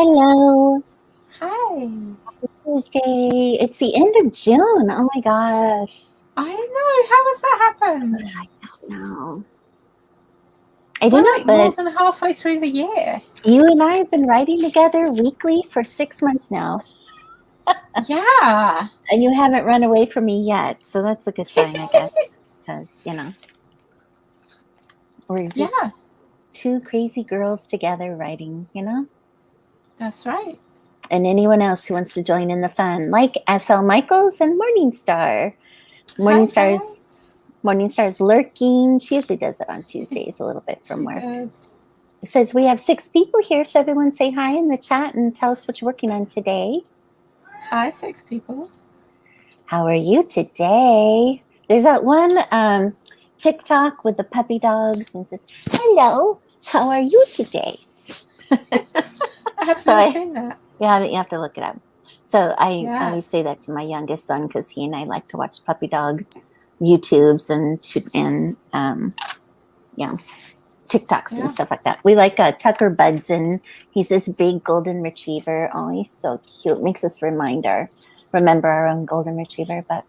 Hello. Hi. Tuesday. It's the end of June. Oh my gosh. I know. How has that happened? I don't know. I We're don't know, like more but than halfway through the year. you and I have been writing together weekly for 6 months now, Yeah. and you haven't run away from me yet. So that's a good sign, I guess, because, we're just Yeah, two crazy girls together writing. that's right. And anyone else who wants to join in the fun, like SL Michaels and Morningstar. Hi, Morningstar's guys. Morningstar's lurking. She usually does it on Tuesdays a little bit from She work. does. It says we have 6 people here, so everyone say hi in the chat and tell us what you're working on today. Hi, 6 people. How are you today? There's that one TikTok with the puppy dogs and says, "Hello, how are you today?" I have So never seen that. you have to look it up. So I Yeah. always say that to my youngest son because he and I like to watch puppy dog YouTubes and TikToks Yeah. and stuff like that. We like Tucker Budson. He's this big golden retriever. Oh, he's so cute. Makes us remember our own golden retriever. But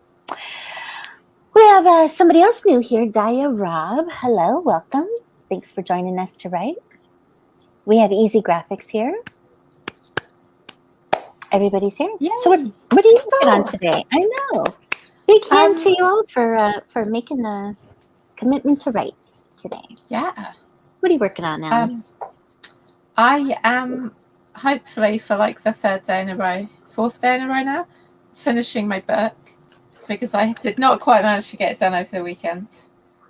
we have somebody else new here, Dia Rob. Hello, welcome. Thanks for joining us to write. We have Easy Graphics here. Everybody's here. Yay. So what are you working on today? I know. Big hand to you all for making the commitment to write today. Yeah. What are you working on now? I am hopefully for like the fourth day in a row now, finishing my book because I did not quite manage to get it done over the weekend.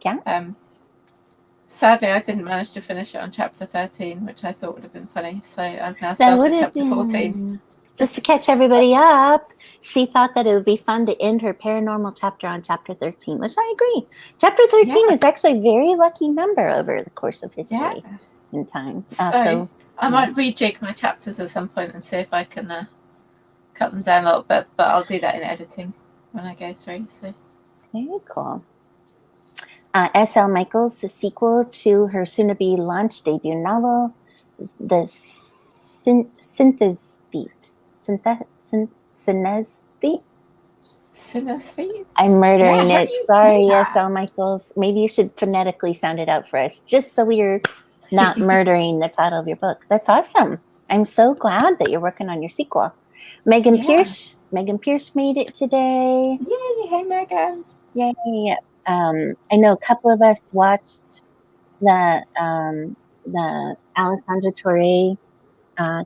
Yeah. Sadly, I didn't manage to finish it on chapter 13, which I thought would have been funny. So I've now started chapter 14. Just to catch everybody up, she thought that it would be fun to end her paranormal chapter on chapter 13, which I agree. Chapter 13 is actually a very lucky number over the course of history and time. So I might rejig my chapters at some point and see if I can cut them down a little bit, but I'll do that in editing when I go through. So very cool. S.L. Michaels, the sequel to her soon-to-be launched debut novel, The Synesthete. Synesthete? I'm murdering it. Sorry, S.L. Michaels. Maybe you should phonetically sound it out for us, just so we're not murdering the title of your book. That's awesome. I'm so glad that you're working on your sequel. Megan Pierce made it today. Yay! Hey, Megan. Yay! I know a couple of us watched the Alessandra Torre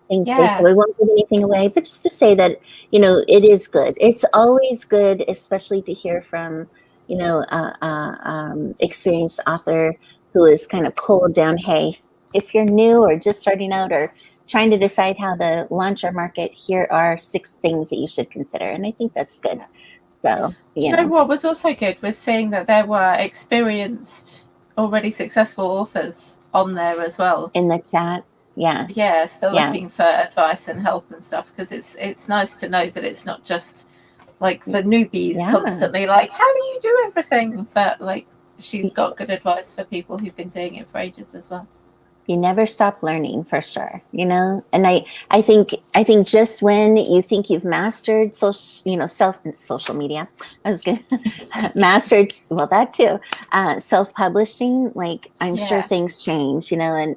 thing today, so we won't give anything away, but just to say that, it is good. It's always good, especially to hear from, experienced author who is kind of pulled down, hey, if you're new or just starting out or trying to decide how to launch or market, here are 6 things that you should consider. And I think that's good. So, you know what was also good was seeing that there were experienced, already successful authors on there as well. In the chat. Yeah. Still looking for advice and help and stuff, because it's nice to know that it's not just like the newbies constantly like, how do you do everything? But like, she's got good advice for people who've been doing it for ages as well. You never stop learning, for sure, and I think just when you think you've mastered social media, I was gonna mastered, well, that too, self-publishing, like I'm sure things change, and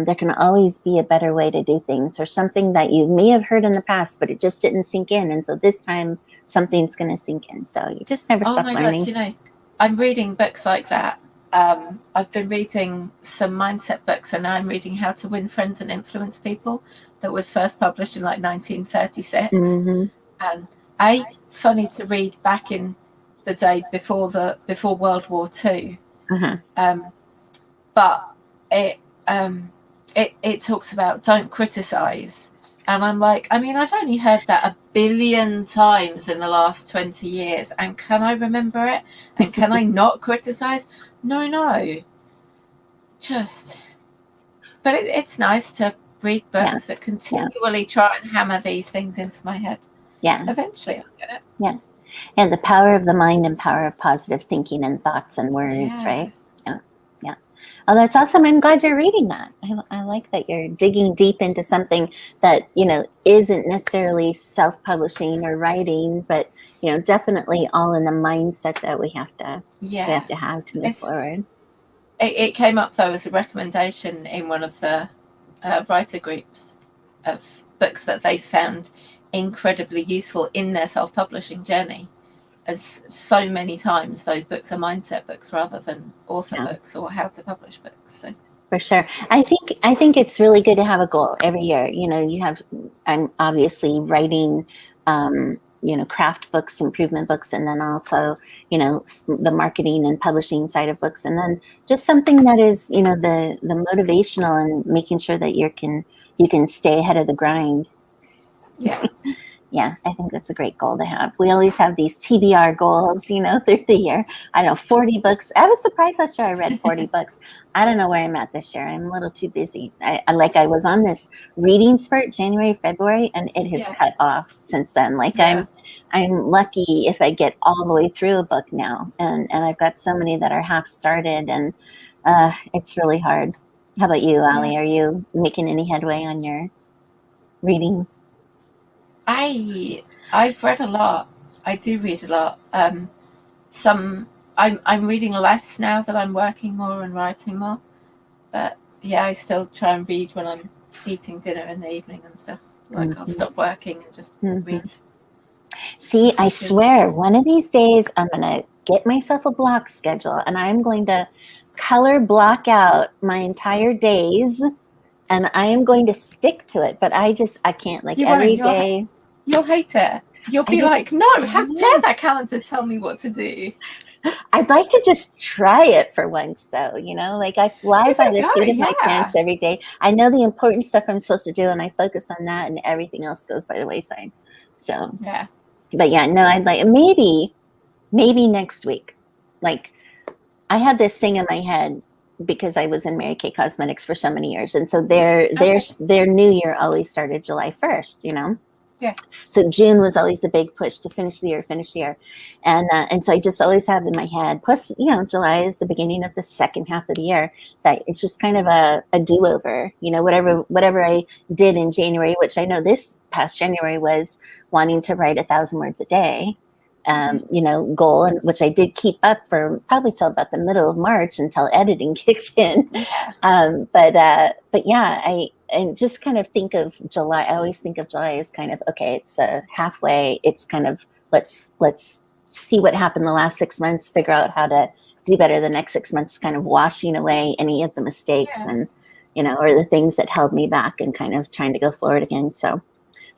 there can always be a better way to do things, or something that you may have heard in the past, but it just didn't sink in, and so this time something's going to sink in. So you just never stop learning. God, I'm reading books like that. I've been reading some mindset books, and now I'm reading How to Win Friends and Influence People, that was first published in like 1936. And funny to read back in the day before World War II. But it talks about don't criticize. And I'm like, I've only heard that a billion times in the last 20 years. And can I remember it? And can I not criticize? No. But it's nice to read books that continually try and hammer these things into my head. Yeah. Eventually I'll get it. Yeah. And the power of the mind and power of positive thinking and thoughts and words, right? Yeah. Oh, that's awesome. I'm glad you're reading that. I like that you're digging deep into something that, isn't necessarily self-publishing or writing, but, definitely all in the mindset that we have to have to move forward. It came up, though, as a recommendation in one of the writer groups of books that they found incredibly useful in their self-publishing journey, as so many times those books are mindset books rather than author books or how to publish books. So. For sure. I think it's really good to have a goal every year. I'm obviously writing, craft books, improvement books, and then also, the marketing and publishing side of books. And then just something that is, the motivational and making sure that you can stay ahead of the grind. Yeah. Yeah, I think that's a great goal to have. We always have these TBR goals, through the year. I know 40 books. I was surprised last year I read 40 books. I don't know where I'm at this year. I'm a little too busy. I was on this reading spurt January, February, and it has cut off since then. I'm lucky if I get all the way through a book now. And I've got so many that are half started, and it's really hard. How about you, Allie? Are you making any headway on your reading? I've read a lot. I do read a lot. I'm reading less now that I'm working more and writing more. But yeah, I still try and read when I'm eating dinner in the evening and stuff. I'll stop working and just read. See, I swear, one of these days I'm gonna get myself a block schedule and I'm going to color block out my entire days, and I am going to stick to it. But I can't every day. You'll hate it. You'll be like, no, how dare that calendar tell me what to do? I'd like to just try it for once, though. I fly by the seat of my pants every day. I know the important stuff I'm supposed to do, and I focus on that, and everything else goes by the wayside. So, yeah. But yeah, no, I'd like maybe next week. I had this thing in my head because I was in Mary Kay Cosmetics for so many years, and so their new year always started July 1st. Yeah. So June was always the big push to finish the year. And so I just always have in my head, plus, July is the beginning of the second half of the year, that it's just kind of a do-over, whatever I did in January, which I know this past January was wanting to write 1,000 words a day, goal, and which I did keep up for probably till about the middle of March until editing kicked in. But yeah, and just kind of think of July. I always think of July as kind of, okay, it's halfway. It's kind of, let's see what happened the last 6 months, figure out how to do better the next 6 months, kind of washing away any of the mistakes and, or the things that held me back, and kind of trying to go forward again. So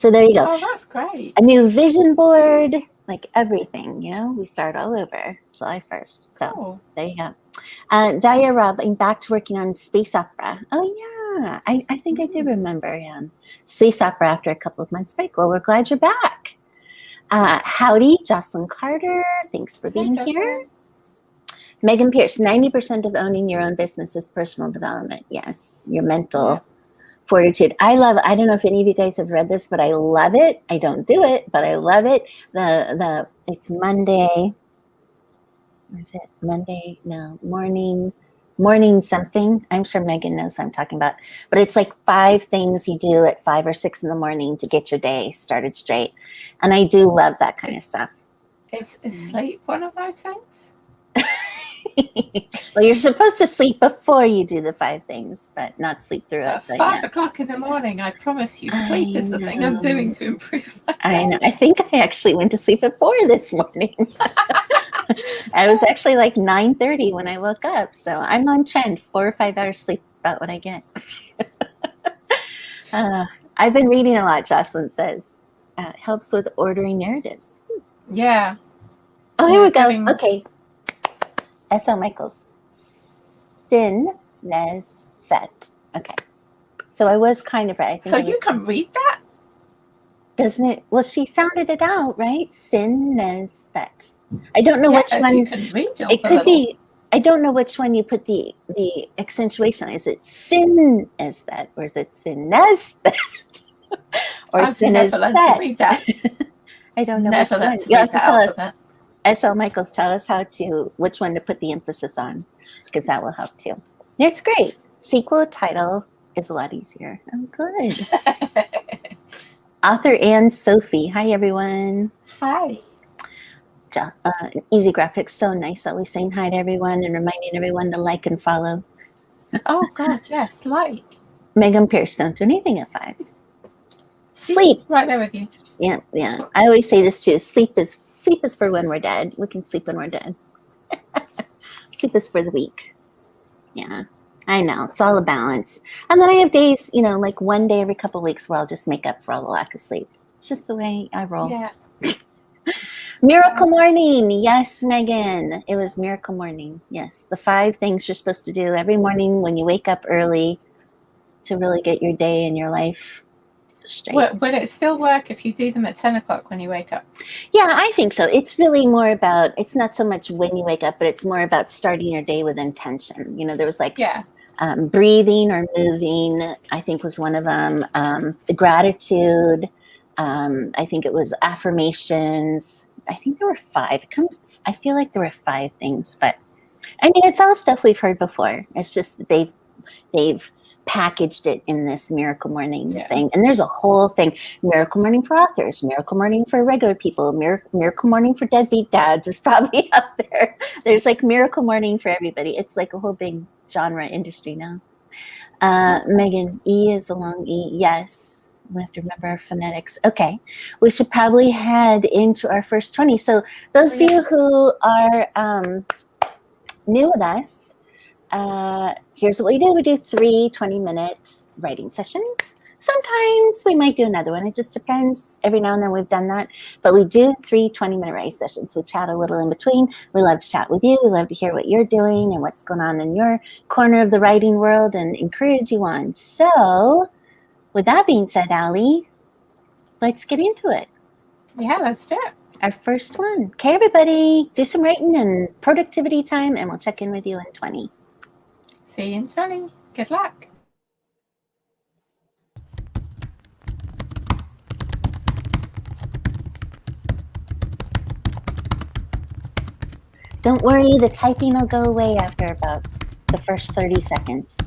there you go. Oh, that's great. A new vision board, everything, we start all over July 1st. So There you go. Daya Rob, I'm back to working on space opera. Oh yeah, I think I did remember space opera after a couple of months break. Well, we're glad you're back. Howdy, Jocelyn Carter. Thanks for being here. Megan Pierce, 90% of owning your own business is personal development. Yes, your mental fortitude. I don't know if any of you guys have read this, but I love it. I don't do it, but I love it. It's Monday. Is it Monday? No, morning something. I'm sure Megan knows what I'm talking about. But it's 5 things you do at 5 or 6 in the morning to get your day started straight. And I do love that kind of stuff. Is sleep one of those things? Well, you're supposed to sleep before you do the 5 things, but not sleep through it. At 5 o'clock in the morning, I promise you, sleep is the thing I'm doing to improve my day. I know. I think I actually went to sleep at 4 this morning. I was actually 9:30 when I woke up, so I'm on trend. 4 or 5 hours sleep is about what I get. I've been reading a lot, Jocelyn says. It helps with ordering narratives. Yeah. Oh, here we go. Okay. S.L. Michaels. Sin Nes Fet. Okay. So I was kind of right. So you can read that? Doesn't it? Well, she sounded it out, right? Sin Nes Fet. I don't know which one. You can read it could be. I don't know which one you put the accentuation on. Is it sin as that, or is it sin as that, or sin as that? Read that. I don't know. Never which one. You have to tell us. S.L. Michaels, tell us which one to put the emphasis on, because that will help too. It's great. Sequel title is a lot easier. Oh, good. Author Anne Sophie. Hi, everyone. Hi. Easy Graphics, so nice. Always saying hi to everyone and reminding everyone to like and follow. Oh, God, yes, like. Megan Pierce, don't do anything at 5. Sleep. Right there with you. Yeah. I always say this too. Sleep is for when we're dead. We can sleep when we're dead. Sleep is for the weak. Yeah, I know. It's all a balance. And then I have days, like one day every couple of weeks where I'll just make up for all the lack of sleep. It's just the way I roll. Yeah. Miracle morning. Yes, Megan. It was miracle morning. Yes. The 5 things you're supposed to do every morning when you wake up early to really get your day and your life straight. Will it still work if you do them at 10 o'clock when you wake up? Yeah, I think so. It's really more about, it's not so much when you wake up, but it's more about starting your day with intention. There was like breathing or moving, I think was one of them. The gratitude. I think it was affirmations. I think there were 5. I feel like there were 5 things, but I mean, it's all stuff we've heard before. It's just that they've packaged it in this miracle morning thing. And there's a whole thing. Miracle morning for authors, miracle morning for regular people, miracle morning for deadbeat dads is probably up there. There's like miracle morning for everybody. It's like a whole big genre industry now. Megan, E is a long E. Yes. We have to remember our phonetics. Okay. We should probably head into our first 20. So those of you who are new with us, here's what we do. We do 3 20-minute writing sessions. Sometimes we might do another one. It just depends. Every now and then we've done that. But we do 3 20-minute writing sessions. We chat a little in between. We love to chat with you. We love to hear what you're doing and what's going on in your corner of the writing world and encourage you on. So with that being said, Allie, let's get into it. Yeah, let's do it. Our first one. Okay, everybody, do some writing and productivity time, and we'll check in with you in 20. See you in 20. Good luck. Don't worry, the typing will go away after about the first 30 seconds.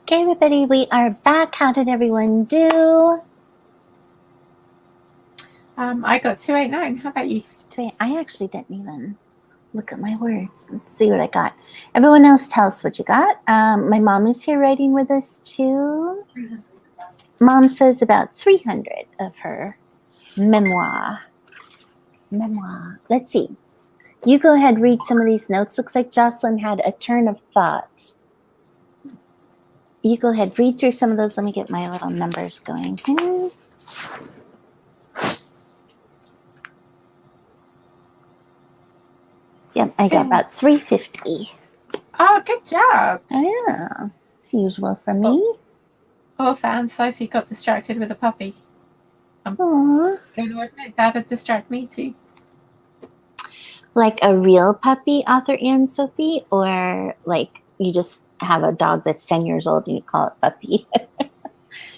Okay, everybody, we are back. How did everyone do? I got 289. How about you? I actually didn't even look at my words. Let's see what I got. Everyone else, tell us what you got. My mom is here writing with us too. Mom says about 300 of her memoir. Let's see. You go ahead, read some of these notes. Looks like Jocelyn had a turn of thought. You go ahead, read through some of those. Let me get my little numbers going. Yep, I got about 350. Oh, good job. Oh, yeah, it's usual for me. Author Anne Sophie got distracted with a puppy. I'm Aww. going to admit that'd distract me too. Like a real puppy, author Anne Sophie, or like you just have a dog that's 10 years old and you call it puppy?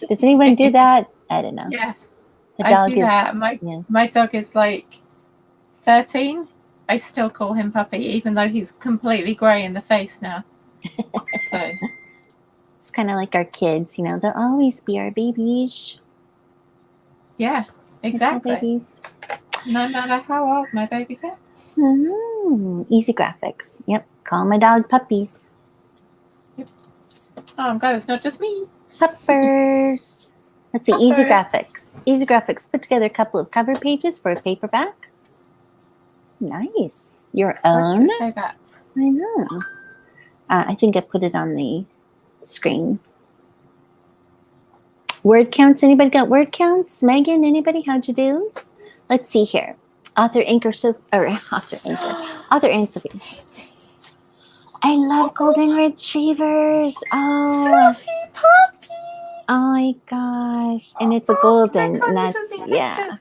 Does anyone do that? I don't know. Yes, The I dog do that. My dog is like 13. I still call him puppy, even though he's completely grey in the face now. So it's kind of like our kids, you know, they'll always be our babies. Yeah, exactly. Babies. No matter how old my baby gets. Easy graphics. Yep. Call my dog puppies. Yep. Oh, I'm glad it's not just me. Puppers. Let's see. Puppers. Easy graphics. Easy graphics put together a couple of cover pages for a paperback. Nice. Your own. Why does it say that? I know. I think I put it on the screen. Word counts. Anybody got word counts? Megan, anybody? How'd you do? Let's see here. Author Anne Sophie. I love golden retrievers. Oh, Fluffy puppy. Oh my gosh. And it's a golden. And that's, yeah.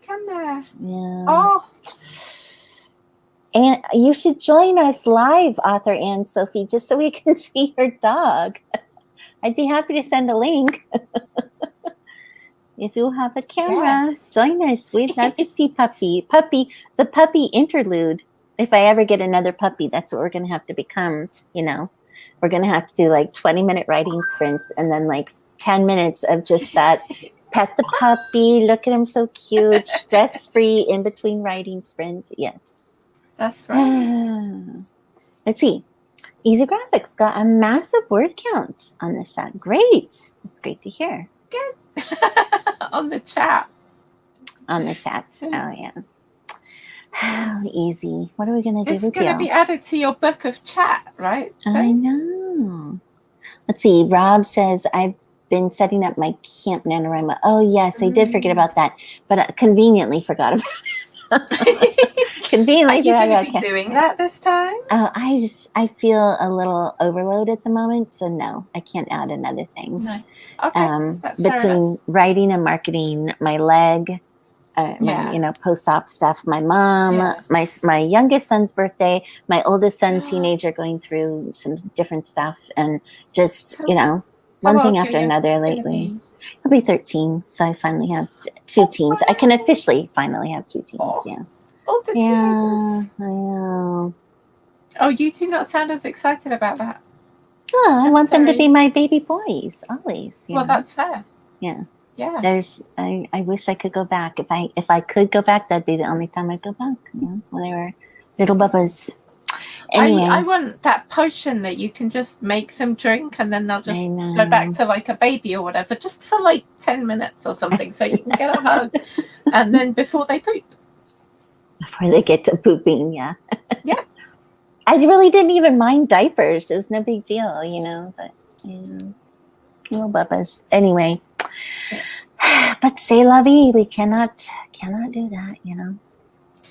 Yeah. Oh. And you should join us live, author Anne Sophie, just so we can see your dog. I'd be happy to send a link. If you have a camera, join us. We'd love to see the puppy interlude. If I ever get another puppy, that's what we're going to have to become. You know, we're going to have to do like 20-minute writing sprints and then like 10 minutes of just that. Pet the puppy. Look at him, so cute. Stress-free in between writing sprints. Yes. That's right. Let's see. Easy Graphics got a massive word count on this chat. Great. It's great to hear. Good. On the chat. Oh, yeah. How easy. What are we going to do with you? It's going to be added to your book of chat, right? I know. Let's see. Rob says, I've been setting up my Camp NaNoWriMo. Oh, yes. I did forget about that, but conveniently forgot about it. Conveniently. Are you going to be doing that this time? I feel a little overload at the moment, so no, I can't add another thing. No. Okay, that's between writing and marketing, my leg, my post-op stuff, my mom, my youngest son's birthday, my oldest son, teenager, going through some different stuff, and just one thing after another lately. He'll be 13, so I finally have two teens. I can officially finally have two teens. All the teenagers. I know. Oh, you do not sound as excited about that. Oh, I want them to be my baby boys always. Well, that's fair. Yeah. Yeah. I wish I could go back. If I could go back, that'd be the only time I'd go back. When they were little bubbas. Anyway. I want that potion that you can just make them drink and then they'll just go back to like a baby or whatever, just for like 10 minutes or something, so you can get a hug, and then before they poop. Before they get to pooping, Yeah. I really didn't even mind diapers. It was no big deal, but little bubbas. Anyway, but c'est la vie. We cannot do that,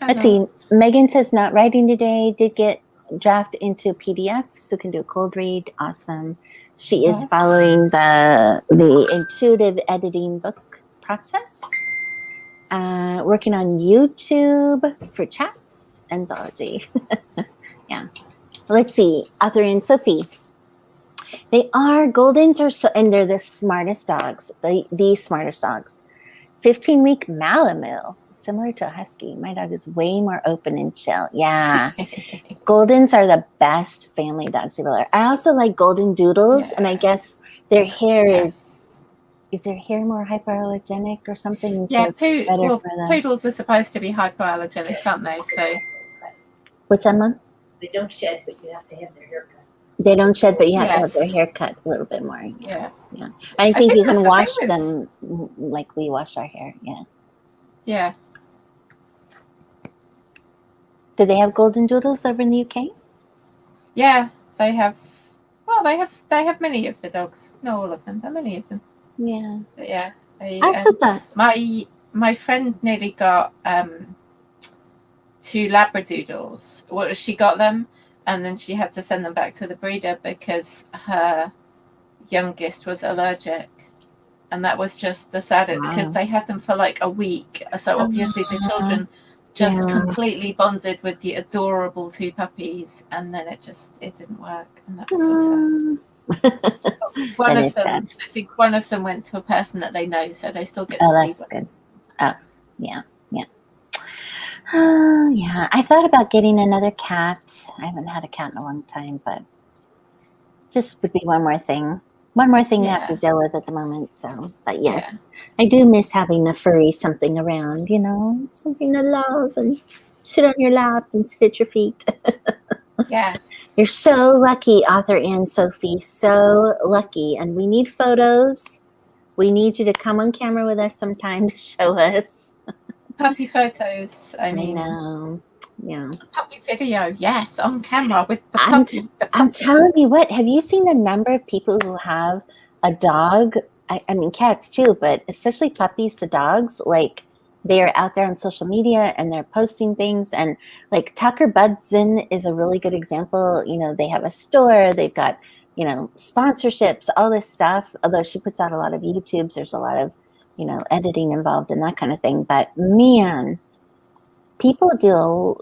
Let's see. Megan says not writing today. Did get draft into PDF, so can do a cold read. Awesome. She is following the intuitive editing book process. Working on YouTube for chats, anthology. Yeah. Let's see. Author Anne Sophie. They are Goldens, and they're the smartest dogs. The smartest dogs. 15-week Malamute, similar to a husky. My dog is way more open and chill. Yeah. Goldens are the best family dogs ever. I also like golden doodles, and I guess Their hair Yes. is their hair more hypoallergenic or something? And Yeah, so it's better for them. poodles are supposed to be hypoallergenic, aren't they? So What's that, Mom? They don't shed, but you have to have their hair cut. They don't shed, but you have to have their yes. hair cut a little bit more. Yeah. I think you that's can the wash thing them like we wash our hair. Yeah. Yeah. Do they have golden doodles over in the UK? Yeah, they have. Well, they have many of the dogs. Not all of them, but many of them. Yeah. But yeah, I said that. my friend nearly got 2 Labradoodles. Well, she got them, and then she had to send them back to the breeder because her youngest was allergic, and that was just the saddest because they had them for like a week. So obviously the children just completely bonded with the adorable 2 puppies, and then it didn't work, and that was so sad. One of them, I think one of them went to a person that they know, so they still get to see. That's good. Oh, yeah. Yeah, I thought about getting another cat. I haven't had a cat in a long time, but just would be one more thing to have to deal with at the moment. So, but yes, I do miss having a furry something around, something to love and sit on your lap and sit at your feet. Yes. You're so lucky, author Anne Sophie, so lucky. And we need photos. We need you to come on camera with us sometime to show us. Puppy photos. I mean, yeah. Puppy video, yes, on camera with the puppy. I'm telling you what, have you seen the number of people who have a dog? I mean, cats too, but especially puppies to dogs. Like, they are out there on social media and they're posting things. And like Tucker Budson is a really good example. They have a store, they've got, sponsorships, all this stuff. Although she puts out a lot of YouTubes, there's a lot of, editing involved and that kind of thing. But man, people go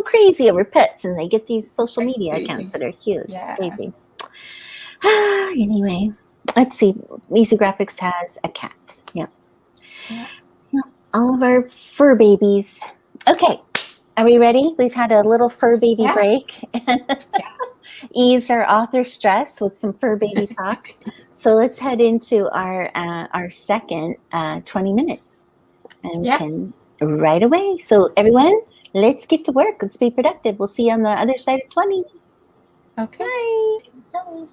crazy over pets, and they get these social media accounts that are huge. Yeah. It's crazy. Anyway, let's see. Easy Graphics has a cat. Yeah. All of our fur babies. Okay. Are we ready? We've had a little fur baby break. Eased our author stress with some fur baby talk. So let's head into our second 20 minutes. And we can right away. So everyone, let's get to work. Let's be productive. We'll see you on the other side of 20. Okay. Bye.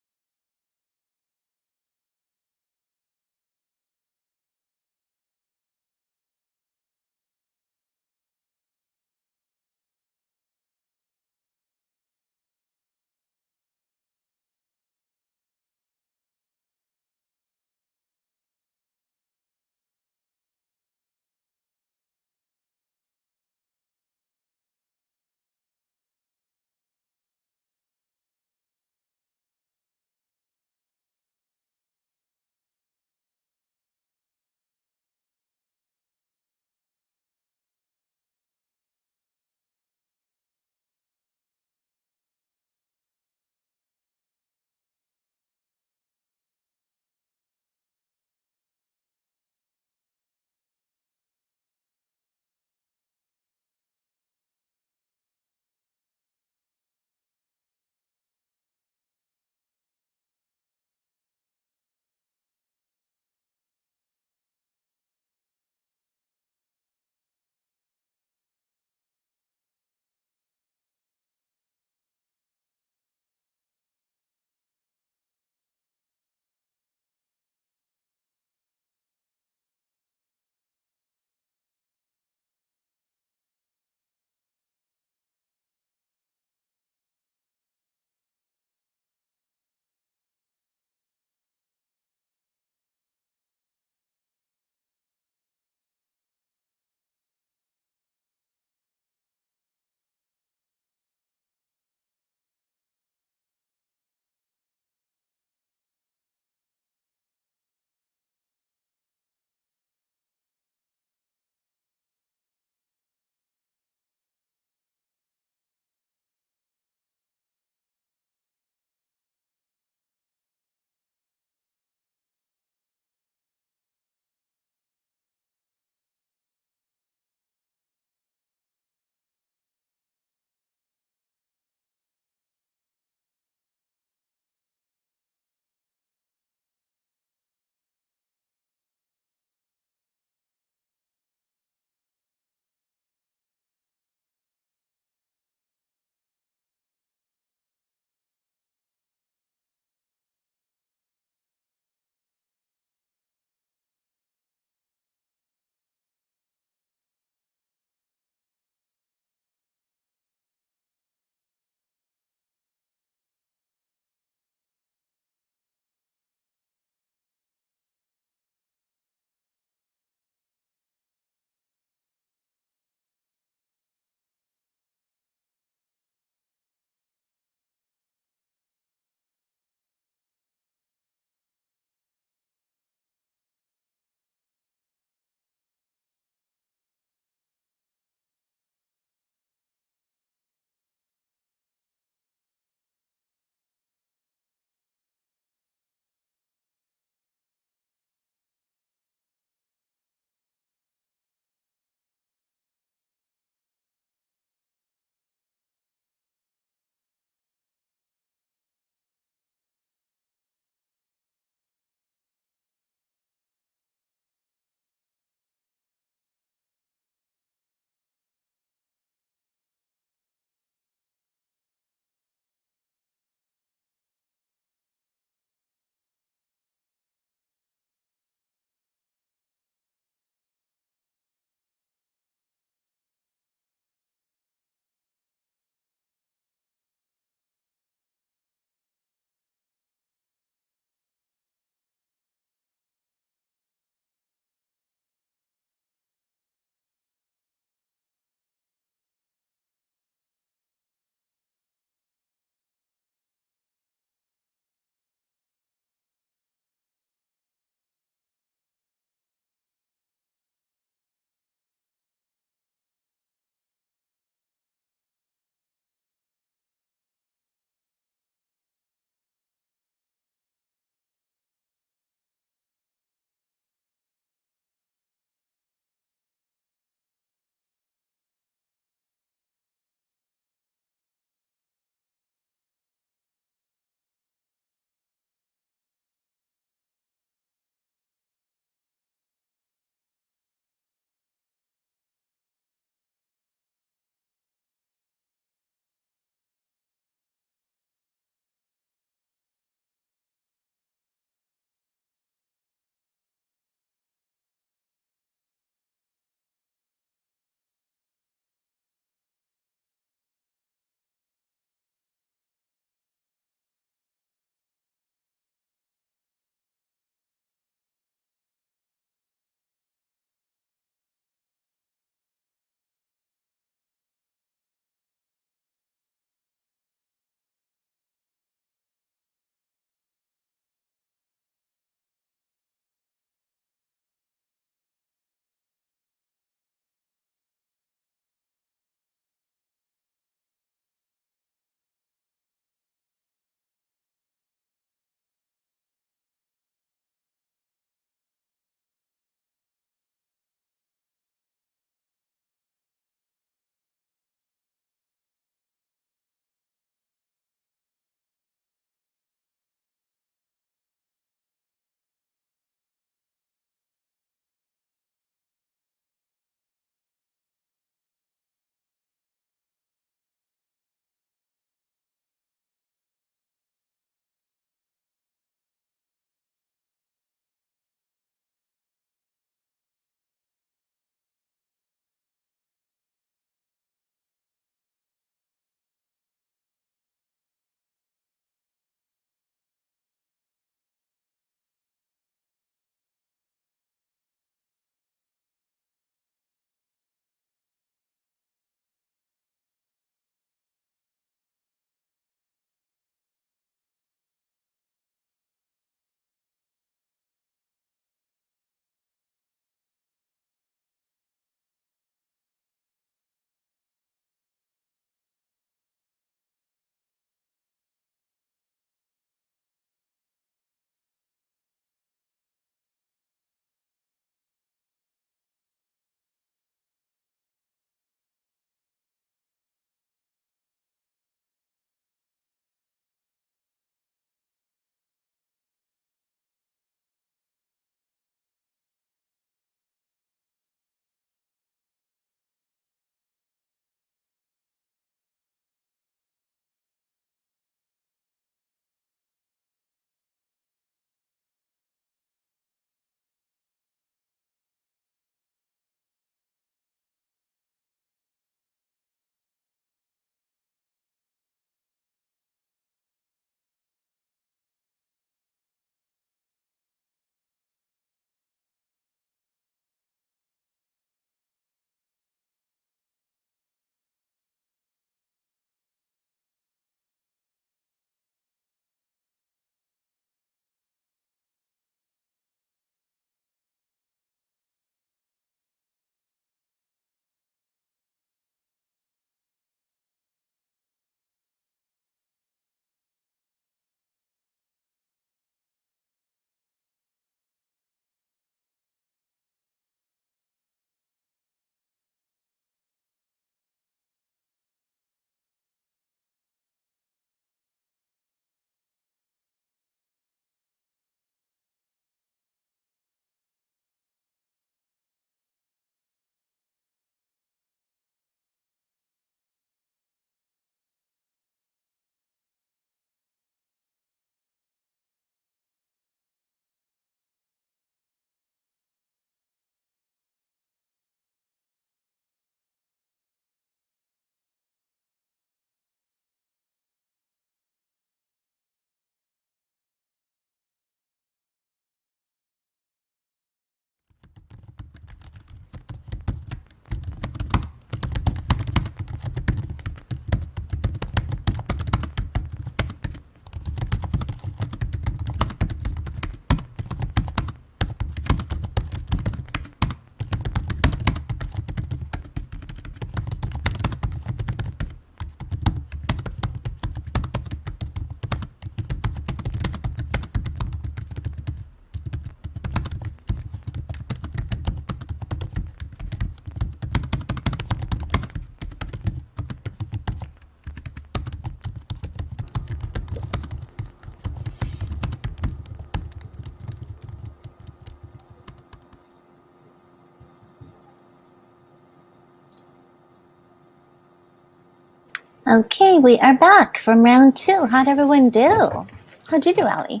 Okay, we are back from round 2. How'd everyone do? How'd you do, Allie?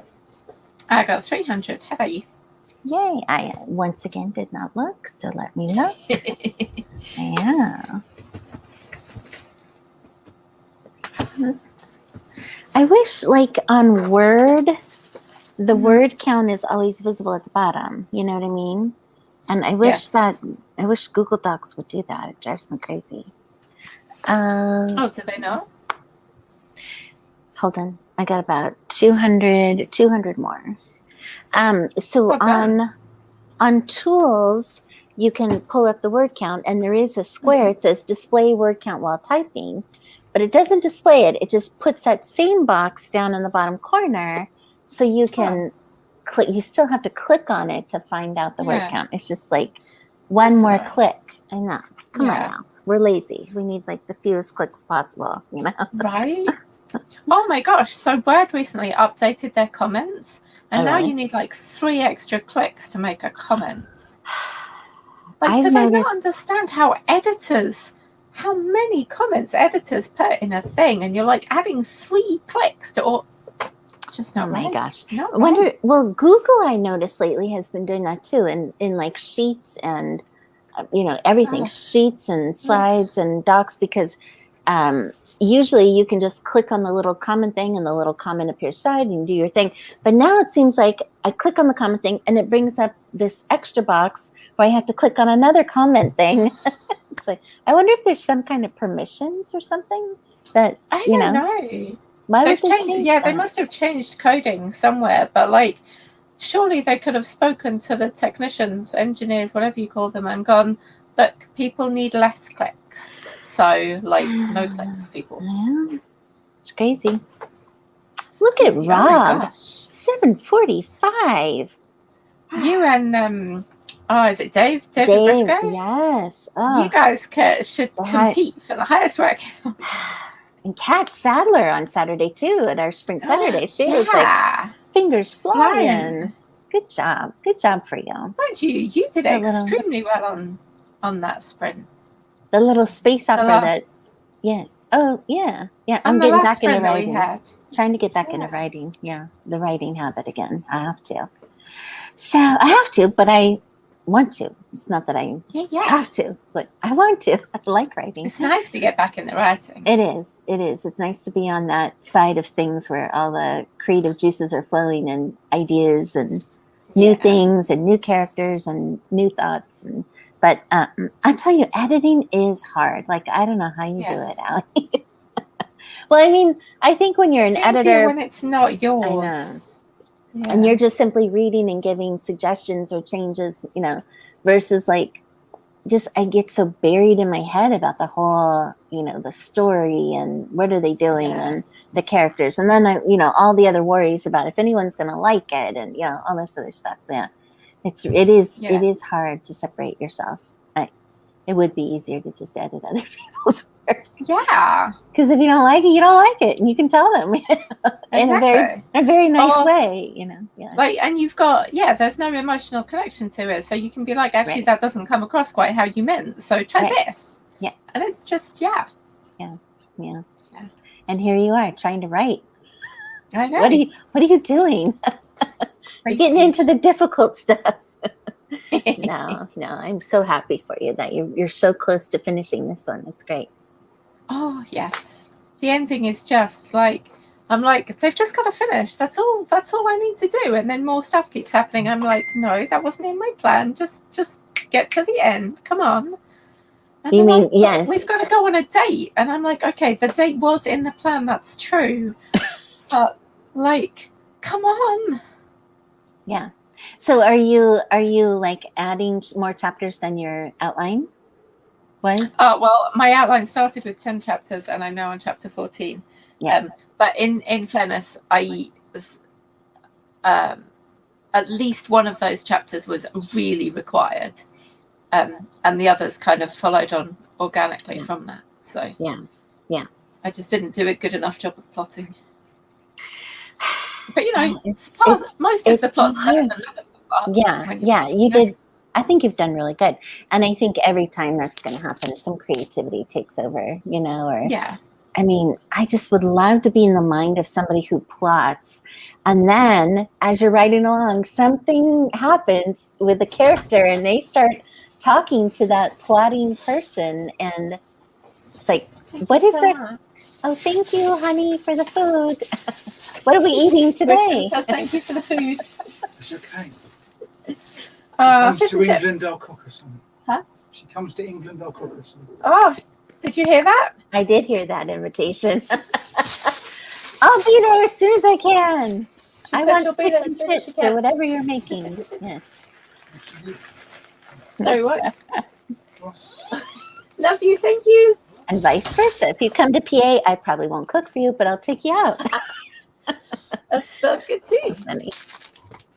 I got 300. How about you? Yay. I once again did not look, so let me look. Yeah. I wish, like, on Word, the word count is always visible at the bottom. You know what I mean? And I wish I wish Google Docs would do that. It drives me crazy. Oh, do they not? Hold on. I got about 200 more. So Well done. on tools, you can pull up the word count, and there is a square. It says display word count while typing, but it doesn't display it. It just puts that same box down in the bottom corner, so you can click. You still have to click on it to find out the word count. It's just like one more click. I know. Come on now. We're lazy. We need like the fewest clicks possible, you know? Right? Oh my gosh. So Word recently updated their comments, and now you need like 3 extra clicks to make a comment. Like, do they not understand how many comments editors put in a thing, and you're like adding 3 clicks to all? Just not right. Oh my gosh. Not I wonder, well, Google, I noticed lately, has been doing that too, in like Sheets and, you know, everything, Sheets and Slides and Docs, because usually you can just click on the little comment thing and the little comment appears side and do your thing. But now it seems like I click on the comment thing and it brings up this extra box where I have to click on another comment thing. It's like, I wonder if there's some kind of permissions or something that, I don't know. Why They've would they changed, change yeah, that? they must have changed coding somewhere, but like, surely they could have spoken to the technicians, engineers, whatever you call them, and gone, look, people need less clicks. So, like, no clicks, people. Yeah, it's crazy. Look at Rob. 745. You and, is it Dave? David Briscoe? Yes. You guys should compete for the highest rank. And Kat Sadler on Saturday too at our Spring Saturday. She was like fingers flying. Good job. Good job for you. Mind you did extremely well on that sprint. The little space opera that. Yes. Oh yeah. Yeah. I'm getting back into writing. Trying to get back into writing. Yeah. The writing habit again. I have to. So I have to, but I want to. It's not that I have to. It's like I want to. I like writing. It's nice to get back in the writing. It is. It is. It's nice to be on that side of things where all the creative juices are flowing and ideas and new things and new characters and new thoughts. But I'll tell you, editing is hard. Like, I don't know how you do it, Allie. Well, I mean, I think when you're an editor, when it's not yours. I know. Yeah. And you're just simply reading and giving suggestions or changes, you know, versus like I get so buried in my head about the whole, you know, the story and what are they doing and the characters. And then, all the other worries about if anyone's going to like it and, you know, all this other stuff. Yeah. It is hard to separate yourself. It would be easier to just edit other people's work. Yeah. Because if you don't like it, you don't like it. And you can tell them in a very nice way, you know. Yeah. Like, and you've got, there's no emotional connection to it. So you can be like, actually, that doesn't come across quite how you meant. So try this. Yeah. And it's just, Yeah. And here you are trying to write. I know. What are you doing? You're getting into the difficult stuff. No, I'm so happy for you that you're so close to finishing this one. It's great. Oh yes, the ending is just like I'm like they've just got to finish. That's all I need to do, and then more stuff keeps happening. I'm like, no, that wasn't in my plan. Just get to the end. Come on. And you mean yes? We've got to go on a date, and I'm like, okay, the date was in the plan. That's true, but like, come on. Yeah. So are you like adding more chapters than your outline was? Well, my outline started with 10 chapters and I'm now on chapter 14. Yeah. But in fairness, I at least one of those chapters was really required. And the others kind of followed on organically from that. So yeah. I just didn't do a good enough job of plotting. But most of the plot's better than none of the plot. Yeah, you did. I think you've done really good, and I think every time that's going to happen, some creativity takes over, you know, or I mean, I just would love to be in the mind of somebody who plots. And then as you're writing along, something happens with the character and they start talking to that plotting person. And it's like, what is that? Oh, thank you, honey, for the food. What are we eating today? So thank you for the food. It's okay. Fish She comes to and England, chips. I'll cook her some. Huh? She comes to England, I'll cook her some. Oh, did you hear that? I did hear that invitation. I'll be there as soon as I can. I want she'll be fish there and as soon as she chips or can. whatever you're making. Yes. Sorry, what? Love you, thank you. And vice versa. If you come to PA, I probably won't cook for you, but I'll take you out. That's good too. Funny.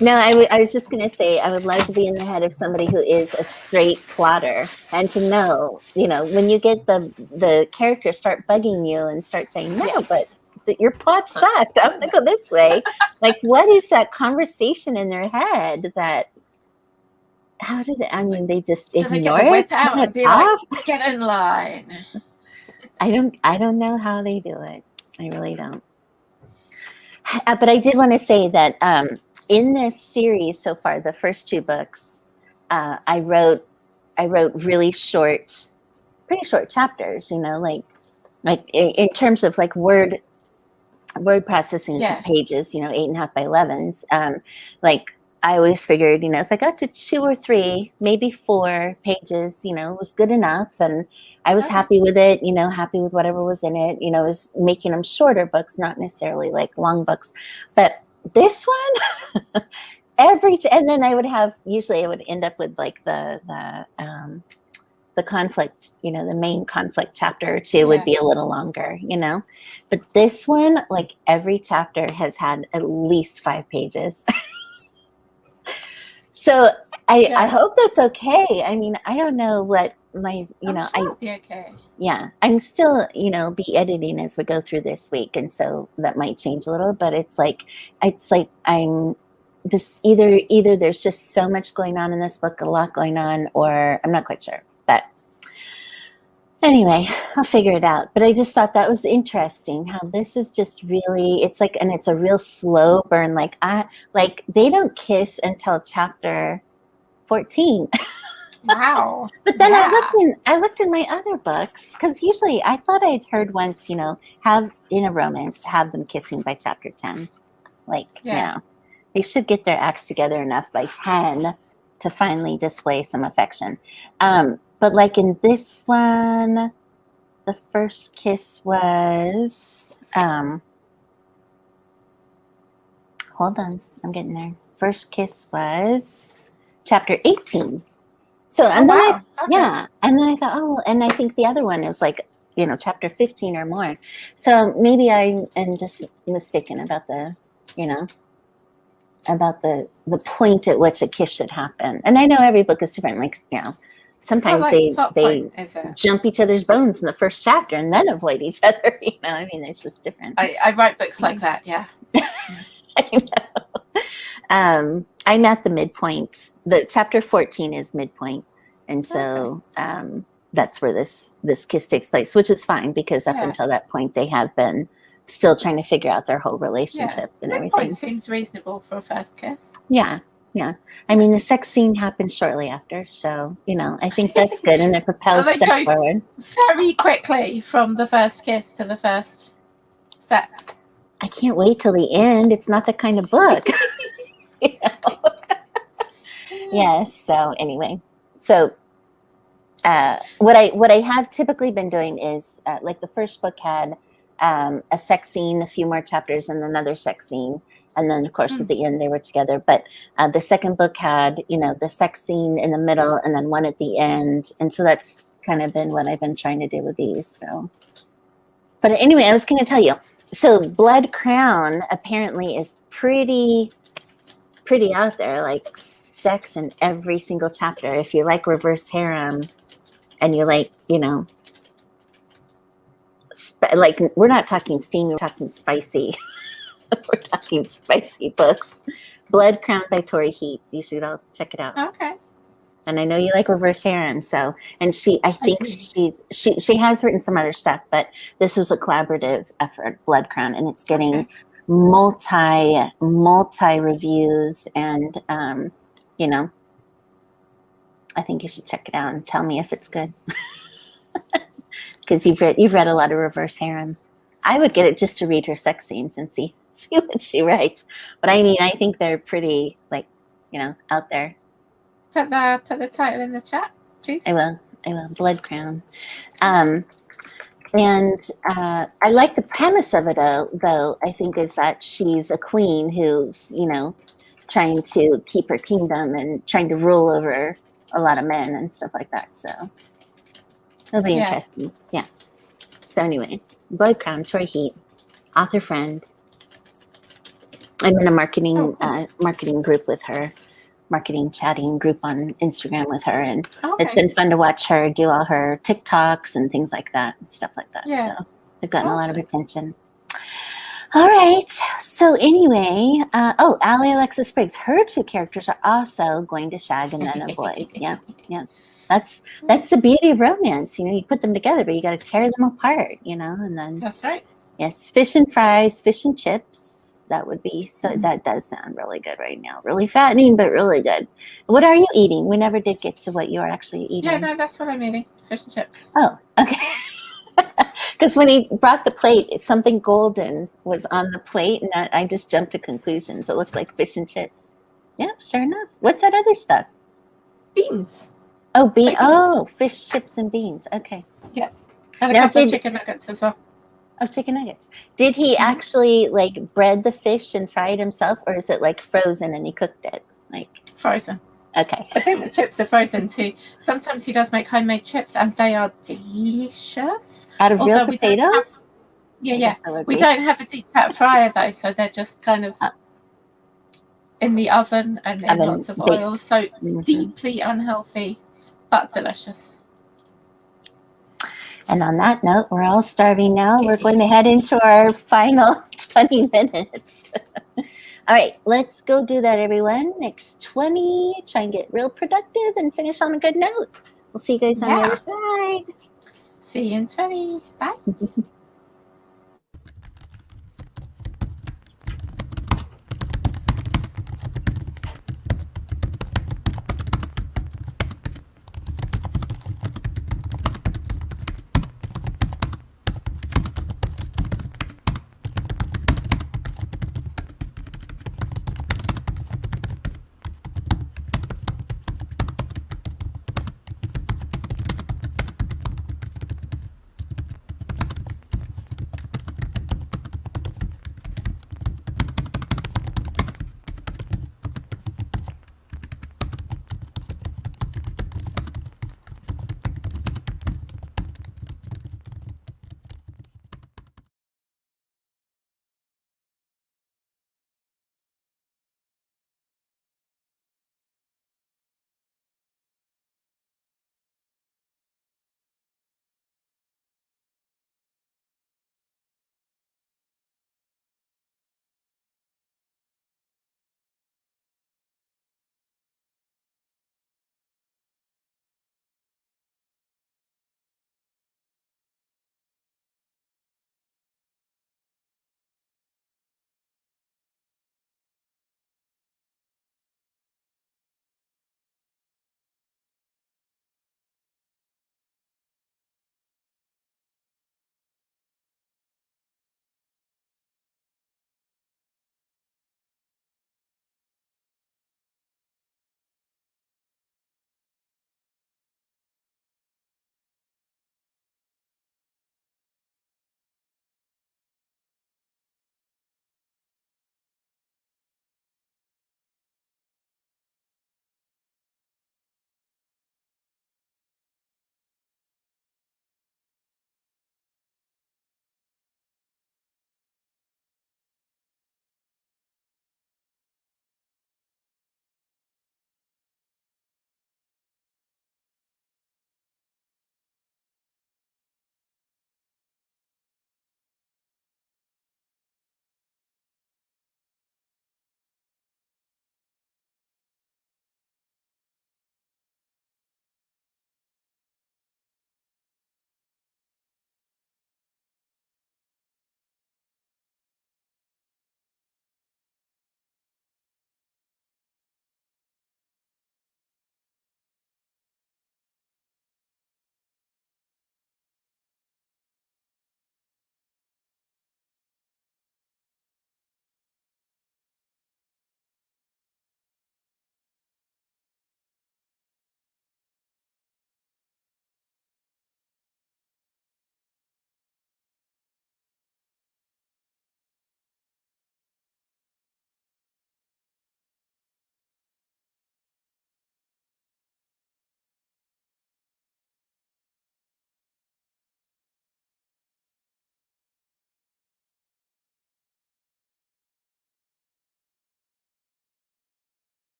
No, I was just going to say, I would love to be in the head of somebody who is a straight plotter and to know, when you get the characters start bugging you and start saying, no, Yes. but your plot sucked. I'm going to go this way. Like, what is that conversation in their head that, how do they just So they ignore get the whip it? out Cut and be it like, off? get in line. I don't know how they do it. I really don't. But I did want to say that in this series so far, the first 2 books, I wrote really pretty short chapters. Like in terms of like word processing pages. 8.5 by 11s. Like I always figured, if I got to 2 or 3, maybe 4 pages, was good enough, and I was happy with it. Happy with whatever was in it. I was making them shorter books, not necessarily like long books, but this one, and then I would have, usually I would end up with like the conflict, the main conflict chapter or 2 would be a little longer, but this one, like every chapter has had at least 5 pages. So I hope that's okay. I mean, I don't know what my, I'll be okay. Yeah, I'm still, be editing as we go through this week. And so that might change a little, but it's like I'm this either there's just so much going on in this book, a lot going on, or I'm not quite sure. But anyway, I'll figure it out. But I just thought that was interesting how this is just really, it's like, and it's a real slow burn. Like they don't kiss until chapter 14. Wow. But then I looked in my other books, because usually I thought I'd heard once, have in a romance, have them kissing by chapter 10. Like, they should get their acts together enough by 10 to finally display some affection. But like in this one, the first kiss was, hold on, I'm getting there. First kiss was chapter 18. So, and then and then I thought, and I think the other one is like, chapter 15 or more. So maybe I am just mistaken about the, about the point at which a kiss should happen. And I know every book is different. Like, sometimes they jump each other's bones in the first chapter and then avoid each other. I mean, it's just different. I write books like that. Yeah. I know. I'm at the midpoint. The chapter 14 is midpoint. And so that's where this kiss takes place, which is fine because up until that point, they have been still trying to figure out their whole relationship and everything. Midpoint seems reasonable for a first kiss. Yeah. Yeah. I mean, the sex scene happens shortly after. So, I think that's good. And it propels stuff forward. Very quickly from the first kiss to the first sex. I can't wait till the end. It's not the kind of book. Yes. So anyway, what I have typically been doing is like the first book had a sex scene, a few more chapters, and another sex scene, and then of course at the end they were together. But the second book had the sex scene in the middle and then one at the end, and so that's kind of been what I've been trying to do with these. So, but anyway, I was going to tell you. So Blood Crown apparently is pretty out there, like sex in every single chapter. If you like reverse harem and you like, like we're not talking steamy, we're talking spicy. We're talking spicy books. Blood Crown by Tori Heat. You should all check it out. Okay. And I know you like reverse harem, so and I think she has written some other stuff, but this was a collaborative effort, Blood Crown, and it's getting multi reviews, and you know, I think you should check it out and tell me if it's good. Because you've read a lot of reverse harem. I would get it just to read her sex scenes and see what she writes. But I mean, I think they're pretty, like, out there. Put the title in the chat, please. I will. Blood Crown. And I like the premise of it, though, I think, is that she's a queen who's, trying to keep her kingdom and trying to rule over a lot of men and stuff like that. So it'll be interesting. Yeah. So anyway, Blood Crown, Troy Heat, author friend. I'm in a marketing group with her. Marketing chatting group on Instagram with her, and it's been fun to watch her do all her TikToks and things like that and stuff like that. Yeah. So they've gotten a lot of attention. All right. So anyway, Allie Alexis Spriggs, her two characters are also going to shag and then avoid. Yeah. That's the beauty of romance. You put them together, but you got to tear them apart. And then that's right. Yes, fish and fries, fish and chips. That would be that does sound really good right now. Really fattening, but really good. What are you eating? We never did get to what you are actually eating. Yeah, no, that's what I'm eating. Fish and chips. Oh, okay. Because when he brought the plate, something golden was on the plate, and I just jumped to conclusions. It looks like fish and chips. Yeah, sure enough. What's that other stuff? Beans. Oh, beans. Oh, fish, chips, and beans. Okay. Yeah. And a couple of chicken nuggets as well. Of chicken nuggets. Did he actually bread the fish and fry it himself, or is it frozen and he cooked it? Frozen. Okay. I think the chips are frozen too. Sometimes he does make homemade chips, and they are delicious. Out of real potatoes? Yeah. We don't have a deep pat fryer though, so they're just kind of in the oven and in lots of oil. So deeply unhealthy, but delicious. And on that note, we're all starving now. We're going to head into our final 20 minutes. All right, let's go do that, everyone. Next 20, try and get real productive and finish on a good note. We'll see you guys on the other side. See you in 20. Bye.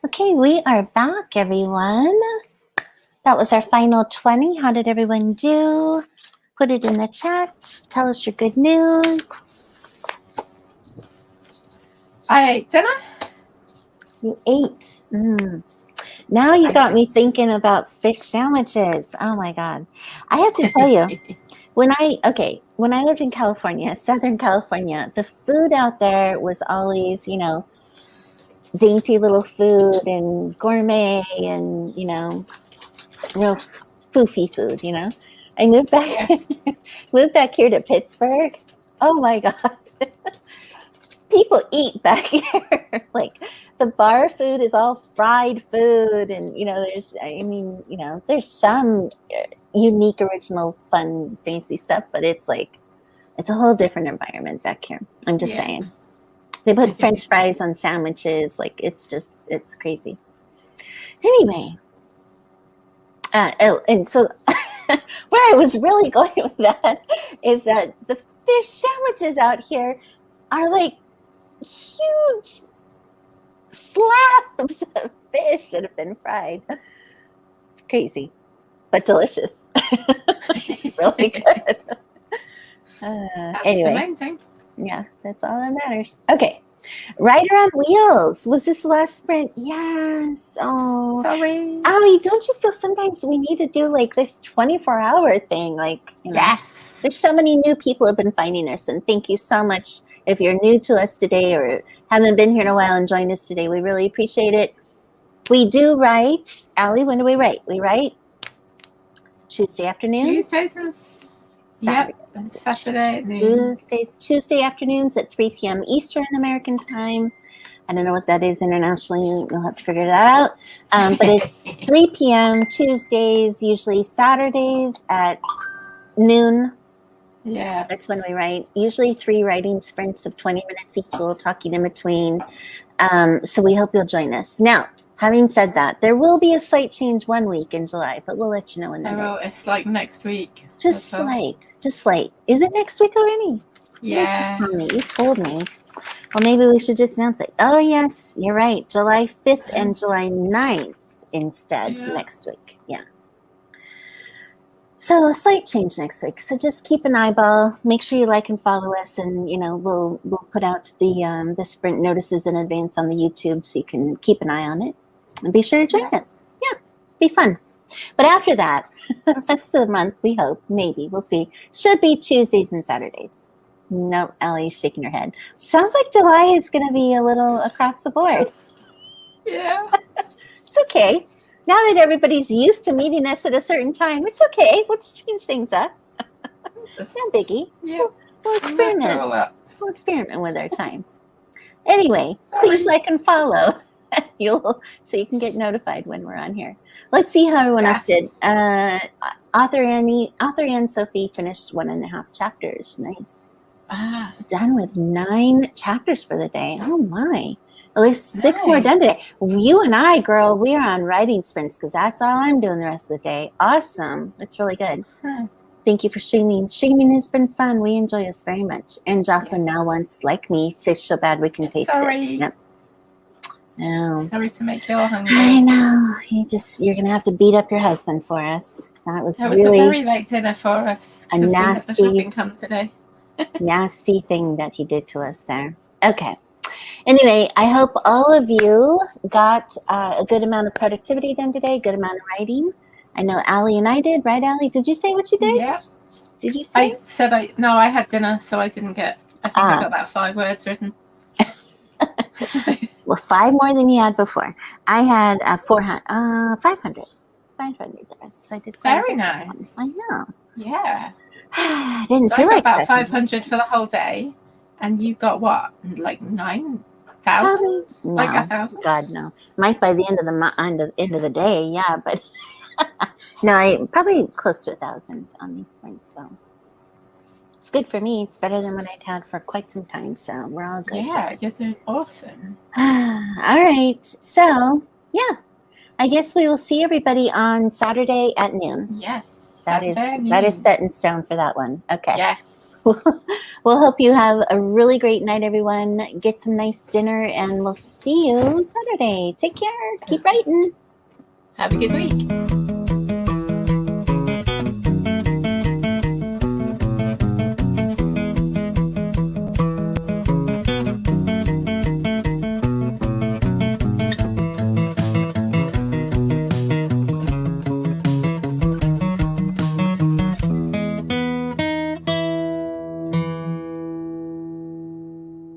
Okay, we are back, everyone. That was our final 20. How did everyone do? Put it in the chat. Tell us your good news. I ate dinner. You ate. Now you got me thinking about fish sandwiches. Oh my God. I have to tell you, when I lived in California, Southern California, the food out there was always, dainty little food and gourmet and, real foofy food, I moved back moved back here to Pittsburgh. Oh my God. People eat back here. Like the bar food is all fried food and there's some unique, original, fun, fancy stuff, but it's a whole different environment back here. I'm just saying. They put French fries on sandwiches. Like it's crazy. Anyway. And so where I was really going with that is that the fish sandwiches out here are like huge slabs of fish that have been fried. It's crazy, but delicious. It's really good. That's anyway, the main thing. Yeah, that's all that matters. Okay. Rider on Wheels. Was this the last sprint? Yes. Oh, sorry. Ali, don't you feel sometimes we need to do like this 24-hour thing? Yes. There's so many new people have been finding us, and thank you so much. If you're new to us today or haven't been here in a while and joined us today, we really appreciate it. We do write. Ali, when do we write? We write Tuesday afternoons. Tuesdays and Saturday at noon. Tuesday afternoons at 3 p.m. Eastern American time. I don't know what that is internationally. You'll have to figure that out. But it's 3 p.m. Tuesdays, usually Saturdays at noon. Yeah. That's when we write. Usually 3 writing sprints of 20 minutes each, a little talking in between. So we hope you'll join us. Now, having said that, there will be a slight change one week in July, but we'll let you know when that is. It's like next week. Just slight. Is it next week already? Yeah. You told me. Well, maybe we should just announce it. Oh, yes, you're right. July 5th and July 9th instead next week. Yeah. So a slight change next week. So just keep an eyeball. Make sure you like and follow us, and we'll put out the sprint notices in advance on the YouTube, so you can keep an eye on it. And be sure to join us. Yeah, be fun. But after that, the rest of the month, we hope, maybe, we'll see, should be Tuesdays and Saturdays. No, Ellie's shaking her head. Sounds like July is going to be a little across the board. Yeah. It's okay. Now that everybody's used to meeting us at a certain time, it's okay. We'll just change things up. No biggie. Yeah. We'll experiment. We'll experiment with our time. Anyway, please like and follow. So you can get notified when we're on here. Let's see how everyone else did. Author Anne Sophie finished 1.5 chapters. Nice. Done with 9 chapters for the day. Oh my. At least 6 more done today. You and I, girl, we are on writing sprints because that's all I'm doing the rest of the day. Awesome. That's really good. Thank you for streaming. Streaming has bbeen fun. We enjoy this very much. And Jocelyn now wants, like me, fish so bad we can taste it. Yep. Oh. Sorry to make you all hungry. I know. You're gonna have to beat up your husband for us. That was really a very late dinner for us. A nasty we had the shopping come today. nasty thing that he did to us there. Okay. Anyway, I hope all of you got a good amount of productivity done today, good amount of writing. I know Allie and I did, right, Allie? Did you say what you did? Yeah. Did you say? I said I had dinner, so I didn't get, I think I got about 5 words written. Well, 5 more than you had before. I had 500. 500 there. So I did very nice. I know. Yeah. I didn't so feel I like got about 500 for the whole day, and you got what, like 9,000? No, like 1,000? God no. Might by the end of the day, yeah, but no, I probably close to 1,000 on these sprints. So it's good for me. It's better than what I'd had for quite some time. So we're all good. Yeah, you're doing awesome. All right. So yeah, I guess we will see everybody on Saturday at noon. Yes. That is set in stone for that one. Okay. Yes. We'll hope you have a really great night, everyone. Get some nice dinner, and we'll see you Saturday. Take care. Keep writing. Have a good week.